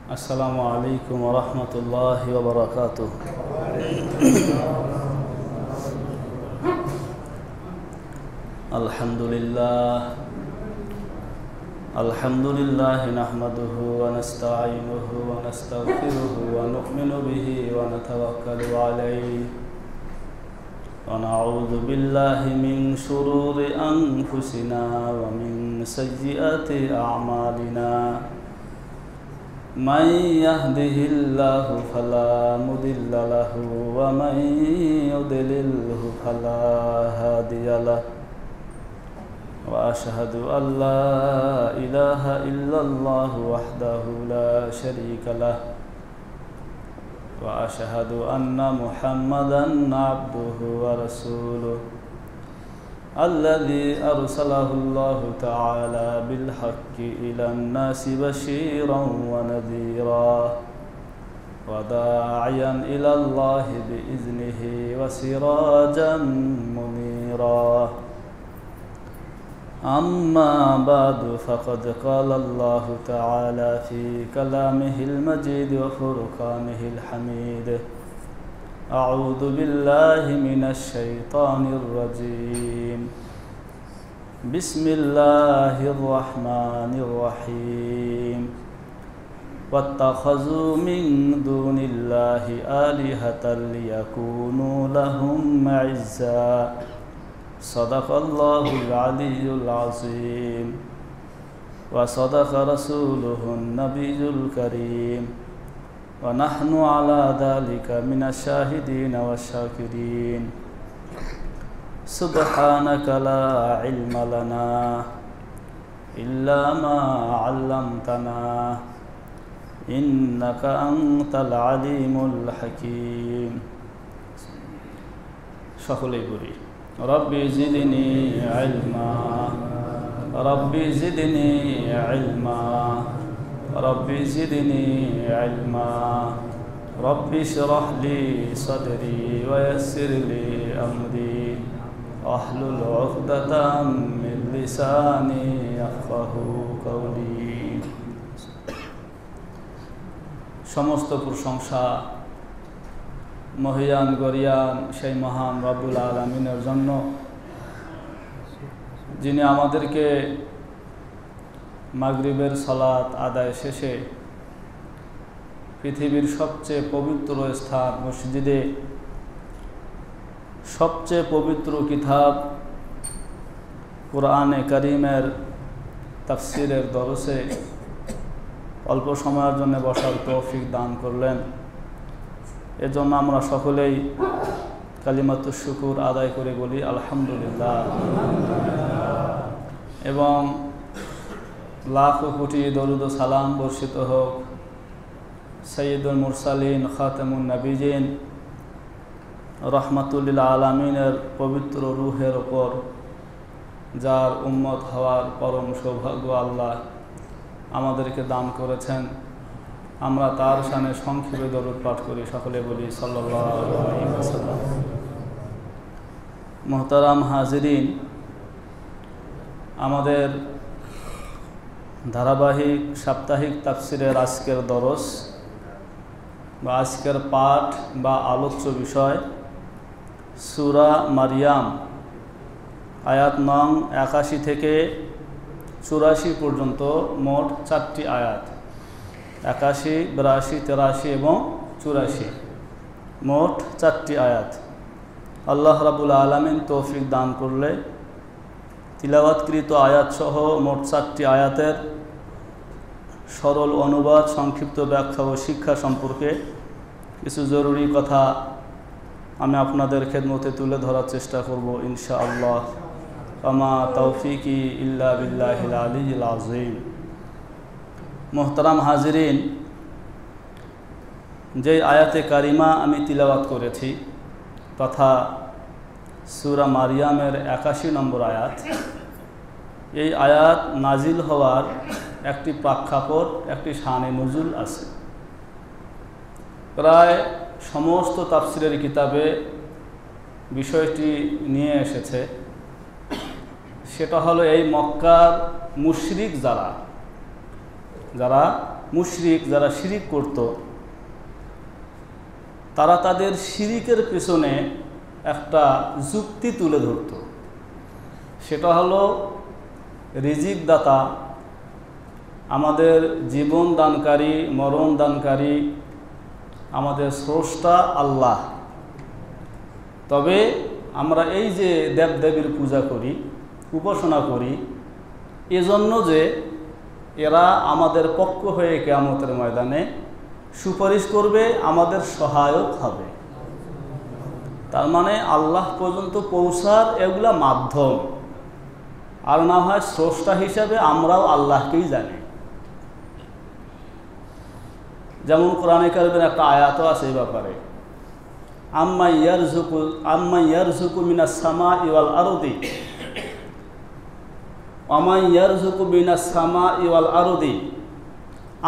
আসসালামু আলাইকুম ওয়া রাহমাতুল্লাহি ওয়া বারাকাতুহু। আলহামদুলিল্লাহ নাহমাদুহু ওয়া নাস্তাঈনুহু ওয়া নাস্তাগফিরুহু ওয়া নু'মিনু বিহি ওয়া নাতাওয়াক্কালু আলাইহি ওয়া নাউযু বিল্লাহি মিন শুরুরি আনফুসিনা ওয়া মিন সাইয়্যাতি আ'মালিনা। من يهده الله فلا مضل له ومن يضلله فلا هادي له وأشهد أن لا إله إلا الله وحده لا شريك له وأشهد أن محمدا عبده ورسوله الذي أرسله الله تعالى بالحق إلى الناس بشيرا ونذيرا وداعيا إلى الله بإذنه وسراجا منيرا. أما بعد فقد قال الله تعالى في كلامه المجيد وفرقانه الحميد: أعوذ بالله من الشيطان الرجيم. بسم الله الرحمن الرحيم. واتخذوا من دون الله آلهة ليكونوا لهم عزا. صدق الله العلي العظيم وصدق رسوله النبي الكريم ونحن على ذلك من الشاهدين والشاكرين. سبحانك لا علم لنا إلا ما علمتنا إنك أنت العليم الحكيم. সকলেই বলি রব্বি জিদনি ইলমা রব্বি জিদনি ইলমা ربي زدني علما ربي اشرح لي صدري ويسر لي أمري واحلل عقدة من لساني يفقهوا قولي. সমস্ত প্রশংসা মহিয়ান গরিয়ান সেই মহান রব্বুল আলামিনের জন্য, যিনি আমাদেরকে মাগরিবের সালাত আদায় শেষে পৃথিবীর সবচেয়ে পবিত্র স্থান মসজিদে সবচেয়ে পবিত্র কিতাব কুরআনে কারীমের তাফসীরের দরসে অল্প সময়ের জন্য বসার তৌফিক দান করলেন। এজন্য আমরা সকলেই কালিমাতুশ শুকুর আদায় করে বলি আলহামদুলিল্লাহ, এবং লাখো কোটি দরুদ ও সালাম বর্ষিত হোক সাইয়্যিদুল মুরসালিন খাতামুন নবিয়্যিন রহমাতুল আলামিনের পবিত্র রূহের ওপর, যার উম্মত হওয়ার পরম সৌভাগ্য আল্লাহ আমাদেরকে দান করেছেন। আমরা তার শানে সংক্ষেপে দরুদ পাঠ করি, সকলে বলি সাল্লাল্লাহু আলাইহি ওয়াসাল্লাম। মুহতারাম হাজিরিন, আমাদের ধারাবাহিক সাপ্তাহিক তাফসিরের আজকের দরস বা আজকের পাঠ বা আলোচ্য বিষয় সূরা মারিয়াম, আয়াত নং 81 থেকে 84 পর্যন্ত মোট 4টি আয়াত, 81, 82, 83 এবং 84, মোট 4টি আয়াত। আল্লাহ রাব্বুল আলামিন তৌফিক দান করলে তিলাওয়াতকৃত আয়াত সহ মোট 4টি আয়াতের সরল অনুবাদ, সংক্ষিপ্ত ব্যাখ্যা ও শিক্ষা সম্পর্কে কিছু জরুরি কথা আমি আপনাদের খেদমতে তুলে ধরার চেষ্টা করব ইনশাআল্লাহ। আমা তৌফিকি ইল্লা বিল্লাহিল আলিয়্যিল আযীম। মুহতারাম হাজিরিন, যে আয়াতে কারিমা আমি তিলাওয়াত করেছি তথা সূরা মারিয়ামের 81 নম্বর আয়াত, এই আয়াত নাজিল হওয়ার একটি প্রেক্ষাপট, একটি শানে নুজুল আছে। প্রায় সমস্ত তাফসিরের কিতাবে বিষয়টি নিয়ে এসেছে। সেটা হলো এই মক্কার মুশরিক যারা যারা মুশরিক, যারা শিরিক করত, তারা তাদের শিরিকের পেছনে একটা যুক্তি তুলে ধরত। সেটা হলো রিজিক দাতা, আমাদের জীবন দানকারী, মরণ দানকারী আমাদের স্রষ্টা আল্লাহ। তবে আমরা এই যে দেবদেবীর পূজা করি, উপাসনা করি, এজন্য যে এরা আমাদের পক্ষ হয়ে কিয়ামতের ময়দানে সুপারিশ করবে, আমাদের সহায়ক হবে। তার মানে আল্লাহ পর্যন্ত পৌঁছার এগুলা মাধ্যম, আর না হয় স্রষ্টা হিসাবে আমরাও আল্লাহকেই জানি। যেমন কোরআনে কারিমের একটা আয়াতও আছে এই ব্যাপারে, আম্মা ইয়ারযুকু মিনাস সামাই ওয়াল আরদি ওয়ামা ইয়ারযুকু মিনাস সামাই ওয়াল আরদি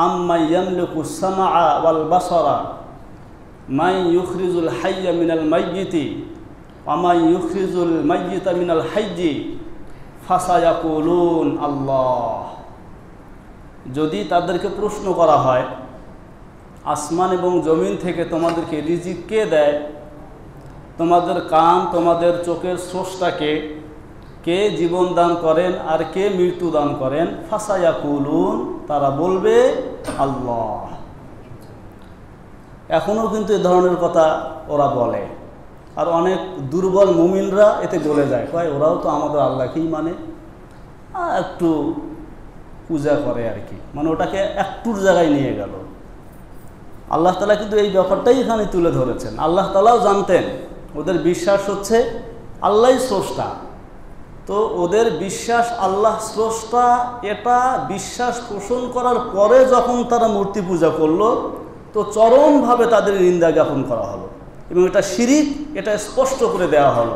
আম্মা ইয়ামলিকুস সামাআ ওয়াল বাসারা মান ইউখরিজুল হাইয়্যা মিনাল মাইয়িতি ওয়ামা ইউখরিজুল মাইয়িতা মিনাল হাইয়্যি ফাসায়াকুলুন আল্লাহ। যদি তাদেরকে প্রশ্ন করা হয়, আসমান এবং জমিন থেকে তোমাদেরকে রিজিক কে দেয়, তোমাদের কান, তোমাদের চোখের স্রষ্টাকে, কে জীবন দান করেন আর কে মৃত্যু দান করেন, ফাসায়াকুলুন, তারা বলবে আল্লাহ। এখনও কিন্তু এ ধরনের কথা ওরা বলে, আর অনেক দুর্বল মুমিনরা এতে গলে যায়, কয় ওরাও তো আমাদের আল্লাহকেই মানে, একটু পূজা করে আর কি, মানে ওটাকে একটুর জায়গায় নিয়ে গেল। আল্লাহ তাআলা কিন্তু এই ব্যাপারটাই এখানে তুলে ধরেছেন। আল্লাহ তাআলাও জানতেন ওদের বিশ্বাস হচ্ছে আল্লাহই স্রষ্টা, তো ওদের বিশ্বাস আল্লাহ স্রষ্টা, এটা বিশ্বাস পোষণ করার পরে যখন তারা মূর্তি পূজা করলো, তো চরমভাবে তাদের নিন্দা জ্ঞাপন করা হলো এবং এটা শিরিক, এটা স্পষ্ট করে দেওয়া হলো।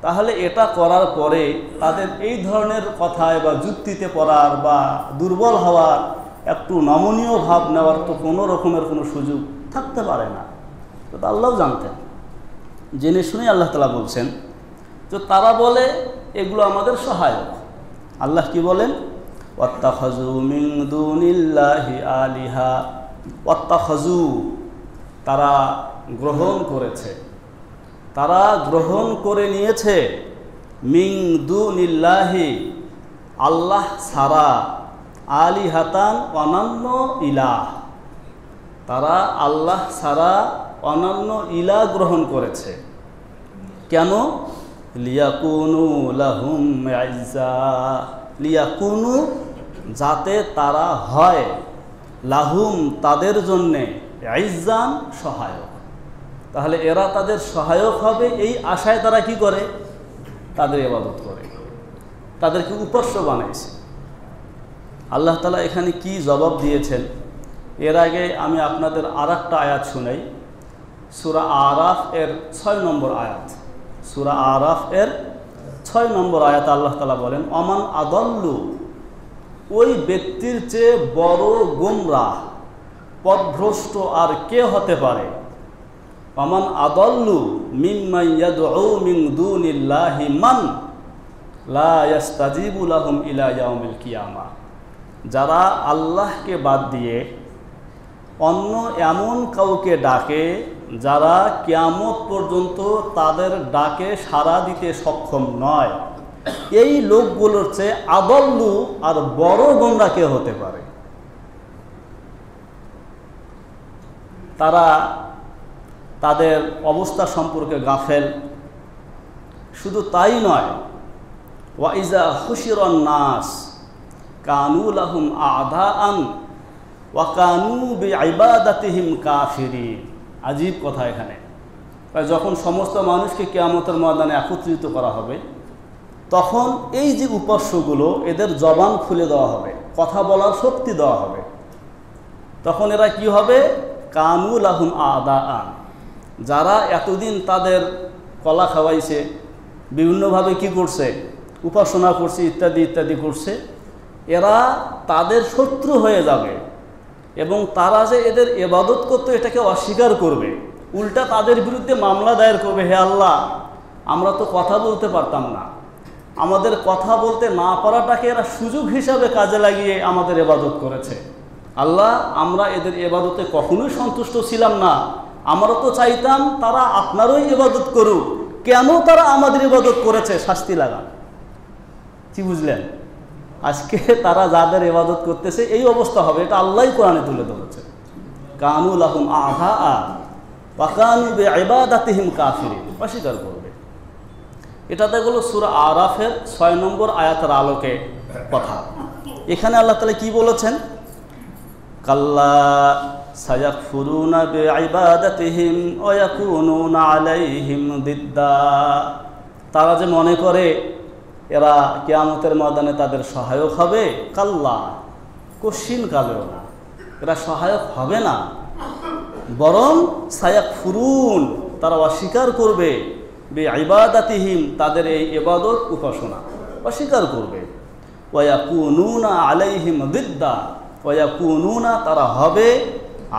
তাহলে এটা করার পরে তাদের এই ধরনের কথায় বা যুক্তিতে পড়ার বা দুর্বল হওয়ার, একটু নমনীয় ভাব নেওয়ার তো কোনো রকমের কোনো সুযোগ থাকতে পারে না। তো আল্লাহও জানতেন, জেনে শুনেই আল্লাহ তাআলা বলছেন, তো তারা বলে এগুলো আমাদের সহায়ক। আল্লাহ কি বলেন, ওয়াত্তাখাযু মিন দুনিল্লাহি আলিহা, ওয়াত্তাখাযু, তারা গ্রহণ করেছে, তারা গ্রহণ করে নিয়েছে, মিন দুনিল্লাহি, আল্লাহ ছাড়া, আলিহাতান, অনন্য ইলাহ, তারা আল্লাহ ছাড়া অনন্য ইলাহ গ্রহণ করেছে। কেন? লিয়াকুনু লাহুম ইজ্জা, লিয়াকুনু, যাতে তারা হয়, লাহুম, তাদের জন্যে, ইজ্জান, সহায়ক। তাহলে এরা তাদের সহায়ক হবে, এই আশায় তারা কি করে? তাদের ইবাদত করে, তাদেরকে উপাস্য বানাইছে। আল্লাহ তাআলা এখানে কি জবাব দিয়েছেন, এর আগে আমি আপনাদের আরেকটা আয়াত শুনাই। সূরা আরাফ এর 6 নম্বর আয়াত, সূরা আরাফ এর 6 নম্বর আয়াত আল্লাহ তাআলা বলেন, অমান আদাল্লু, ওই ব্যক্তির চেয়ে বড় গোমরাহ, পথভ্রষ্ট আর কে হতে পারে? অমান আদাল্লু মিম্মান ইয়াদউ মিন দুনিল্লাহি মান লা ইস্তাজিবু লাহুম ইলা ইয়াউমিল কিয়ামা, যারা আল্লাহকে বাদ দিয়ে অন্য এমন কাউকে ডাকে যারা কিয়ামত পর্যন্ত তাদের ডাকে সাড়া দিতে সক্ষম নয়, এই লোকগুলোর চেয়ে আদল্লু আর বড় গোমরা কে হতে পারে? তারা তাদের অবস্থা সম্পর্কে গাফেল। শুধু তাই নয়, ওয়াইজা হুশিরান নাস কানু লাহুম আদাআন ওয়া কানু বিইবাদাতিহিম কাফিরিন। আজীব কথা এখানে, যখন সমস্ত মানুষকে কিয়ামতের ময়দানে একত্রিত করা হবে, তখন এই যে উপাস্যগুলো, এদের জবান খুলে দেওয়া হবে, কথা বলার শক্তি দেওয়া হবে। তখন এরা কি হবে? কানু লাহুম আদাআন, যারা এতদিন তাদের কলা খাওয়াইছে, বিভিন্নভাবে কি করছে, উপাসনা করছে, ইত্যাদি ইত্যাদি করছে, এরা তাদের শত্রু হয়ে যাবে এবং তারা যে এদের ইবাদত করতো এটাকে অস্বীকার করবে, উল্টা তাদের বিরুদ্ধে মামলা দায়ের করবে, হে আল্লাহ, আমরা তো কথা বলতে পারতাম না, আমাদের কথা বলতে না পারাটাকে এরা সুযোগ হিসাবে কাজে লাগিয়ে আমাদের ইবাদত করেছে, আল্লাহ আমরা এদের ইবাদতে কখনোই সন্তুষ্ট ছিলাম না, আমরা তো চাইতাম তারা আপনারই ইবাদত করুক, কেন তারা আমাদের ইবাদত করেছে শাস্তি লাগান। কি বুঝলেন? আজকে তারা যাদের ইবাদত করতেছে এই অবস্থা হবে, এটা আল্লাহই কোরআনে তুলে ধরেছে। কানু লাহুম আধা ওয়া কানু বিইবাদাতিহিম কাফিরিন, অস্বীকার করবে। এটাতে হলো সূরা আরাফের 6 নম্বর আয়াতের আলোকে কথা। এখানে আল্লাহ তাআলা কি বলেছেন? কাল্লা সায়াকফুরুনা বিইবাদাতিহিম ওয়া ইয়াকুনুনা আলাইহিম দিদ্দা। তারা যে মনে করে এরা কিয়ামতের ময়দানে তাদের সহায়ক হবে, কাল্লা, কশিন কালেও না, এরা সহায়ক হবে না, বরং সায়াকফুরুন, তারা অস্বীকার করবে, বিইবাদাতিহিম, তাদের এই ইবাদত উপাসনা অস্বীকার করবে। ওয়া ইয়াকুনুনা আলাইহিম দিদ্দা, ওয়া ইয়াকুনুনা, তারা হবে,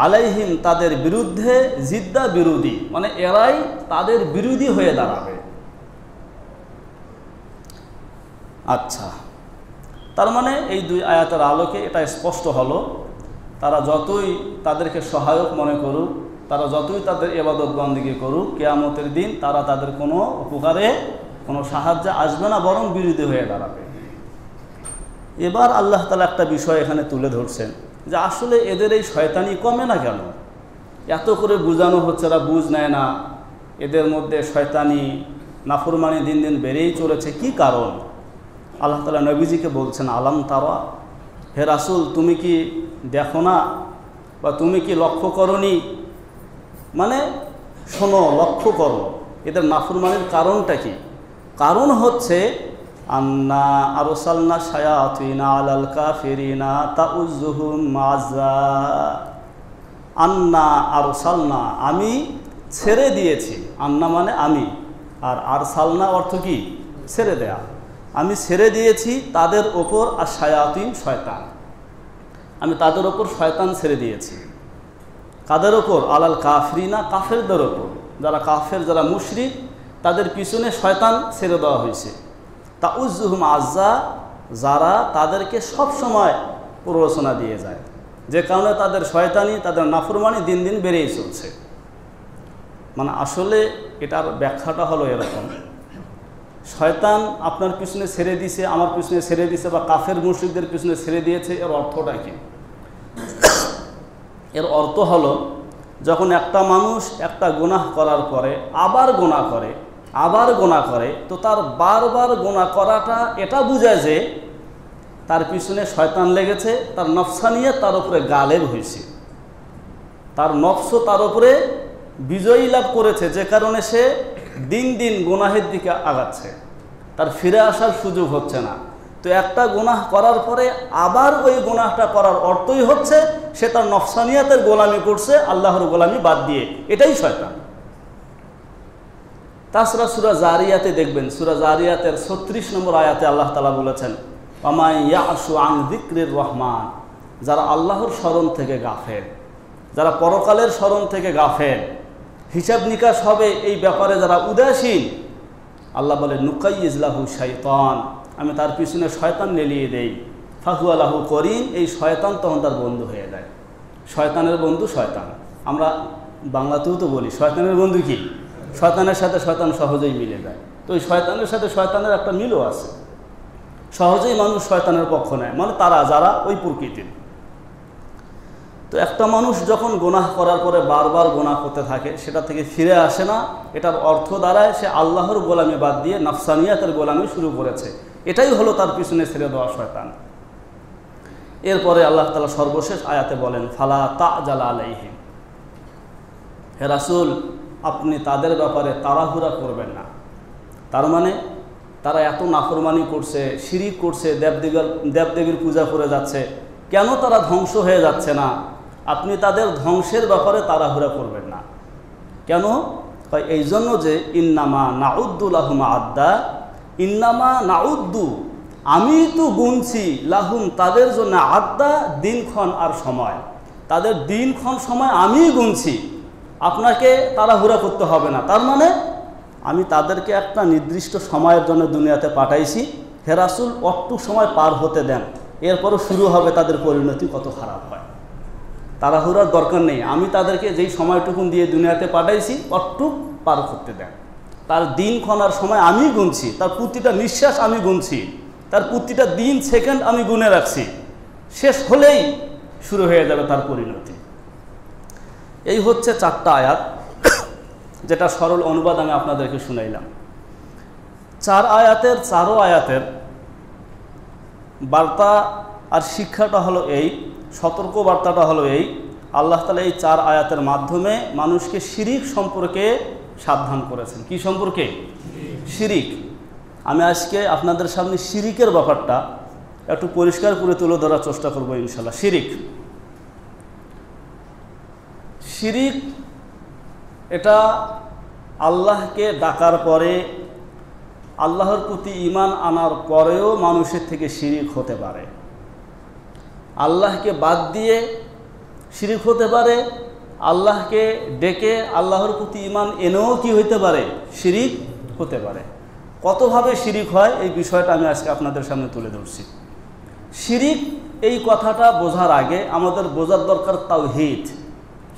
আলাইহিম, তাদের বিরুদ্ধে, জিদ্দা, বিরোধী, মানে এরাই তাদের বিরোধী হয়ে দাঁড়াবে। আচ্ছা, তার মানে এই দুই আয়াতের আলোকে এটা স্পষ্ট হলো, তারা যতই তাদেরকে সহায়ক মনে করুক, তারা যতই তাদের ইবাদত বন্দেগী করুক, কিয়ামতের দিন তারা তাদের কোনো উপকারে, কোনো সাহায্যে আসবে না, বরং বিরোধী হয়ে দাঁড়াবে। এবার আল্লাহ তাআলা একটা বিষয় এখানে তুলে ধরছেন যে আসলে এদের এই শয়তানি কমে না কেন? এত করে বোঝানো হচ্ছে, এরা বুঝ নেয় না, এদের মধ্যে শয়তানি নাফরমানি দিন দিন বেড়েই চলেছে, কি কারণ? আল্লাহ তাআলা নবীজিকে বলছেন, আলাম তারা, হে রাসূল তুমি কি দেখো না, বা তুমি কি লক্ষ্য করনি? মানে শোনো, লক্ষ্য করো, এদের নাফরমানির কারণটা কি? কারণ হচ্ছে আন্না আরসালনা শায়াতিনা আলাল কাফিরিনা তাউযুহুম মাজা। আন্না আরসালনা, আমি ছেড়ে দিয়েছি, আন্না মানে আমি, আর আরসালনা অর্থ কি? ছেড়ে দেয়া। আমি ছেড়ে দিয়েছি তাদের ওপর, আর শায়াতিন শয়তান, আমি তাদের ওপর শয়তান ছেড়ে দিয়েছি। কাদের ওপর? আলাল কাফিরিনা, কাফেরদের ওপর, যারা কাফের, যারা মুশরিক, তাদের পিছনে শয়তান ছেড়ে দেওয়া হয়েছে। তাউযুহুম আজ্জা, যারা তাদেরকে সব সময় প্ররোচনা দিয়ে যায়, যে কারণে তাদের শয়তানি, তাদের নাফরমানি দিন দিন বেড়েই চলছে। মানে আসলে এটার ব্যাখ্যাটা হলো এরকম, শয়তান আপনার পিছনে ছেড়ে দিছে, আমার পিছনে ছেড়ে দিছে, বা কাফের মুশরিকদের পিছনে ছেড়ে দিয়েছে, এর অর্থটা কি? এর অর্থ হলো, যখন একটা মানুষ একটা গুনাহ করার পরে আবার গুনাহ করে, আবার গুনাহ করে, তো তার বারবার গুনাহ করাটা এটা বোঝায় যে তার পিছনে শয়তান লেগেছে, তার নফসানিয়ত তার উপরে গালেব হয়েছে, তার নফস তার উপরে বিজয়ী লাভ করেছে, যে কারণে সে দিন দিন গুনাহের দিকে আগাচ্ছে, তার ফিরে আসার সুযোগ হচ্ছে না। তো একটা গুনাহ করার পরে আবার ওই গুনাহটা করার অর্থই হচ্ছে সে তার নফসানিয়াতের গোলামি করছে, আল্লাহর গোলামি বাদ দিয়ে, এটাই শয়তান। তাছাড়া সূরা জারিয়াতে দেখবেন, সূরা জারিয়াতের 36 নম্বর আয়াতে আল্লাহ তাআলা বলেছেন, ওয়ামান ইয়াশু আন যিকরির রহমান, যারা আল্লাহর স্মরণ থেকে গাফেল, যারা পরকালের স্মরণ থেকে গাফেল, হিসাব নিকাশ হবে এই ব্যাপারে যারা উদাসীন, আল্লাহ বলে নুকাইয়িজ লাহু শাইতান, আমি তার পিছনে শয়তান নেলিয়ে দেই, ফাহুয়া লাহু করিন, এই শয়তান তখন তার বন্ধু হয়ে যায়। শয়তানের বন্ধু শয়তান, আমরা বাংলাতেও তো বলি শয়তানের বন্ধু কি? শয়তানের সাথে শয়তান সহজেই মিলে যায়। তো ওই শয়তানের সাথে শয়তানের একটা মিলও আছে, সহজেই মানুষ শয়তানের পক্ষ নেয়, মানে তারা যারা ওই প্রকৃতির। তো একটা মানুষ যখন গুনাহ করার পরে বারবার গুনাহ করতে থাকে, সেটা থেকে ফিরে আসে না, এটার অর্থ দাঁড়ায় সে আল্লাহর গোলামি বাদ দিয়ে নফসানিয়াতের গোলামি শুরু করেছে, এটাই হলো তার পিছনে ছেড়ে দেওয়া শয়তান। এরপরে আল্লাহ তাআলা সর্বশেষ আয়াতে বলেন, ফালা তা'জাল আলাইহিম, হে রাসূল আপনি তাদের ব্যাপারে তাড়াহুড়া করবেন না। তার মানে তারা এত নাফরমানি করছে, শিরিক করছে, দেবদেবীর পূজা করে যাচ্ছে, কেন তারা ধ্বংস হয়ে যাচ্ছে না? আপনি তাদের ধ্বংসের ব্যাপারে তাড়াহুড়া করবেন না। কেন? এই জন্য যে ইন্নামা নাউদ্দু লাহুম আদ্দা, ইন্নামা নাউদ্দু, আমি তো গুনছি, লাহুম তাদের জন্য, আদ্দা দিনক্ষণ আর সময়, তাদের দিনক্ষণ সময় আমি গুনছি, আপনাকে তাড়াহুড়া করতে হবে না। তার মানে আমি তাদেরকে একটা নির্দিষ্ট সময়ের জন্য দুনিয়াতে পাঠাইছি, হে রাসূল অতটুকু সময় পার হতে দেন, এরপরও শুরু হবে তাদের পরিণতি কত খারাপ হয়। তাড়াহুড়ার দরকার নেই। আমি তাদেরকে যেই সময়টুকুন দিয়ে দুনিয়াতে পাঠাইছি অটুক পার করতে দেন। তার দিন ক্ষণার সময় আমি গুনছি, তার প্রতিটা নিঃশ্বাস আমি গুনছি, তার প্রতিটা দিন সেকেন্ড আমি গুনে রাখছি। শেষ হলেই শুরু হয়ে যাবে তার পরিণতি। এই হচ্ছে 4টা আয়াত, যেটা সরল অনুবাদ আমি আপনাদেরকে শুনাইলাম। 4 আয়াতের 4 আয়াতের বার্তা আর শিক্ষাটা হলো এই, সতর্ক বার্তাটা হলো এই, আল্লাহ তাআলা এই 4 আয়াতের মাধ্যমে মানুষকে শিরিক সম্পর্কে সাবধান করেছেন। কি সম্পর্কে? শিরিক। আমি আজকে আপনাদের সামনে শিরিকের ব্যাপারটা একটু পরিষ্কার করে তুলে ধরার চেষ্টা করবো ইনশাআল্লাহ। শিরিক এটা আল্লাহকে ডাকার পরে, আল্লাহর প্রতি ঈমান আনার পরেও মানুষের থেকে শিরিক হতে পারে। আল্লাহকে বাদ দিয়ে শিরিক হতে পারে, আল্লাহকে ডেকে আল্লাহর প্রতি ঈমান এনেও কি হইতে পারে? শিরিক হতে পারে। কতভাবে শিরিক হয় এই বিষয়টা আমি আজকে আপনাদের সামনে তুলে ধরছি। শিরিক এই কথাটা বোঝার আগে আমাদের বোঝার দরকার তাওহীদ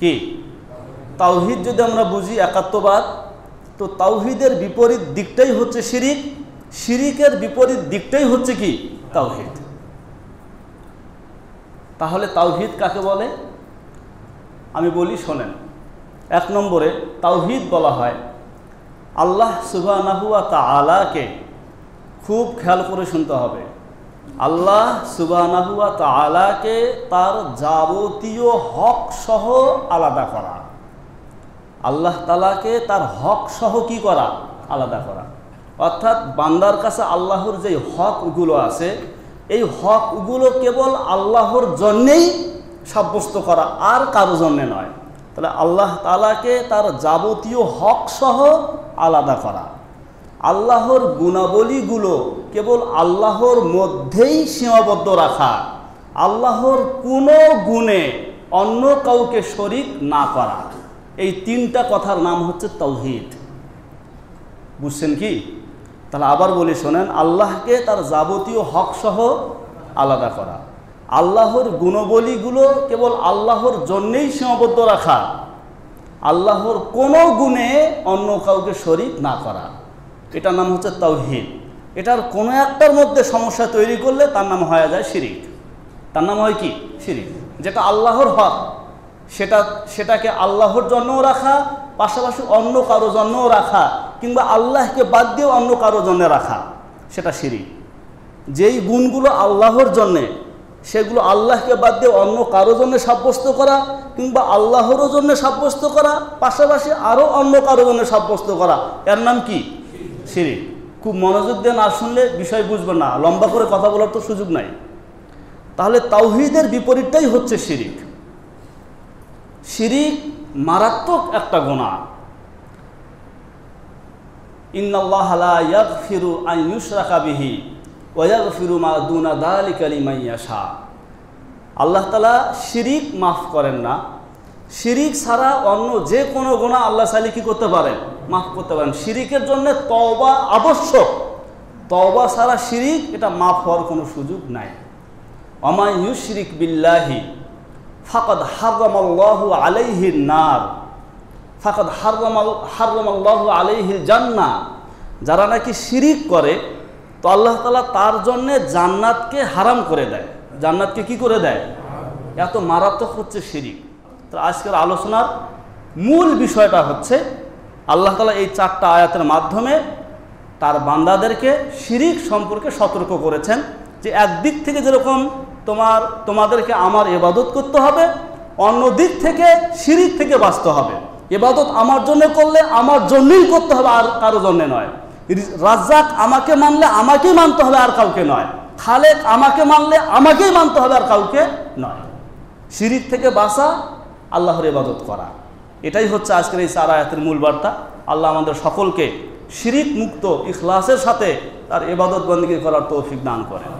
কি। তাওহীদ যদি আমরা বুঝি একাত্মবাদ, তো তাওহীদের বিপরীত দিকটাই হচ্ছে শিরিক, শিরিকের বিপরীত দিকটাই হচ্ছে কি? তাওহীদ। তাহলে তাওহীদ কাকে বলে? আমি বলি, শোনেন। 1 নম্বরে তাওহীদ বলা হয় আল্লাহ সুবহানাহু ওয়া তাআলাকে, খুব খেয়াল করে শুনতে হবে, আল্লাহ সুবহানাহু ওয়া তাআলাকে তার যাবতীয় হক সহ আলাদা করা। আল্লাহ তাআলাকে তার হক সহ কি করা? আলাদা করা। অর্থাৎ বান্দার কাছে আল্লাহর যে হকগুলো আছে, এই হকগুলো কেবল আল্লাহর জন্যেই সাব্যস্ত করা, আর কারো জন্যে নয়। তাহলে আল্লাহ তাআলাকে তার যাবতীয় হক সহ আলাদা করা। আল্লাহর গুণাবলীগুলো কেবল আল্লাহর মধ্যেই সীমাবদ্ধ রাখা। আল্লাহর কোনো গুণে অন্য কাউকে শরীক না করা। এই 3টা কথার নাম হচ্ছে তাওহীদ। বুঝছেন কি? তাহলে আবার বলি, শোনেন। আল্লাহকে তার যাবতীয় হক সহ আলাদা করা, আল্লাহর গুণাবলীগুলো কেবল আল্লাহর জন্যেই সীমাবদ্ধ রাখা, আল্লাহর কোনো গুণে অন্য কাউকে শরীক না করা, এটার নাম হচ্ছে তাওহীদ। এটার কোনো একটার মধ্যে সমস্যা তৈরি করলে তার নাম হয়ে যায় শিরিক। তার নাম হয় কি? শিরিক। যেটা আল্লাহর হক সেটাকে আল্লাহর জন্যও রাখা, পাশাপাশি অন্য কারো জন্যও রাখা, কিংবা আল্লাহকে বাদ দিয়েও অন্য কারো জন্য রাখা, সেটা শিরিক। যেই গুণগুলো আল্লাহর জন্যে, সেগুলো আল্লাহকে বাদ দিয়ে অন্য কারো জন্য সাব্যস্ত করা, কিংবা আল্লাহরও জন্য সাব্যস্ত করা, পাশাপাশি আরও অন্য কারো জন্য সাব্যস্ত করা, এর নাম কি? শিরিক। খুব মনোযোগ দিয়ে না শুনলে বিষয় বুঝবে না, লম্বা করে কথা বলার তো সুযোগ নাই। তাহলে তাওহীদের বিপরীতটাই হচ্ছে শিরিক। শিরিক মারাত্মক একটা গুনাহ। ইন্নাল্লাহা লা ইয়াগফিরু আন ইউশরাকা বিহি ওয়া ইয়াগফিরু মা দুনা যালিকা লিমান ইয়াশা। আল্লাহ তাআলা শিরিক মাফ করেন না। শিরিক ছাড়া অন্য যে কোনো গুনাহ আল্লাহ চাইলে কি করতে পারেন? মাফ করতে পারেন। শিরিকের জন্য তওবা আবশ্যক। তওবা ছাড়া শিরিক, এটা মাফ হওয়ার কোনো সুযোগ নাই। ওয়া মান ইউশরিক বিল্লাহি ফাকাদ হারামাল্লাহু আলাইহিন নার ফাকাদ হারামাল্লাহু আলাইহিল জান্নাহ। যারা নাকি শিরিক করে, তো আল্লাহ তাআলা তার জন্যে জান্নাতকে হারাম করে দেয়। জান্নাতকে কি করে দেয়? এত মারাত্মক হচ্ছে শিরিক। তো আজকের আলোচনার মূল বিষয়টা হচ্ছে আল্লাহ তাআলা এই 4টা আয়াতের মাধ্যমে তার বান্দাদেরকে শিরিক সম্পর্কে সতর্ক করেছেন, যে একদিক থেকে যেরকম তোমাদেরকে আমার ইবাদত করতে হবে, অন্য দিক থেকে শিরিক থেকে বাঁচতে হবে। ইবাদত আমার জন্য করলে আমার জন্যই করতে হবে, আর কারো জন্য নয়। রাজ্জাক আমাকে মানলে আমাকেই মানতে হবে, আর কাউকে নয়। খালেক আমাকে মানলে আমাকেই মানতে হবে, আর কাউকে নয়। শিরিক থেকে বাঁচা, আল্লাহর ইবাদত করা, এটাই হচ্ছে আজকের এই 4 আয়াতের মূল বার্তা। আল্লাহ আমাদের সকলকে শিরিক মুক্ত ইখলাসের সাথে তার ইবাদত বন্দেগী করার তৌফিক দান করেন।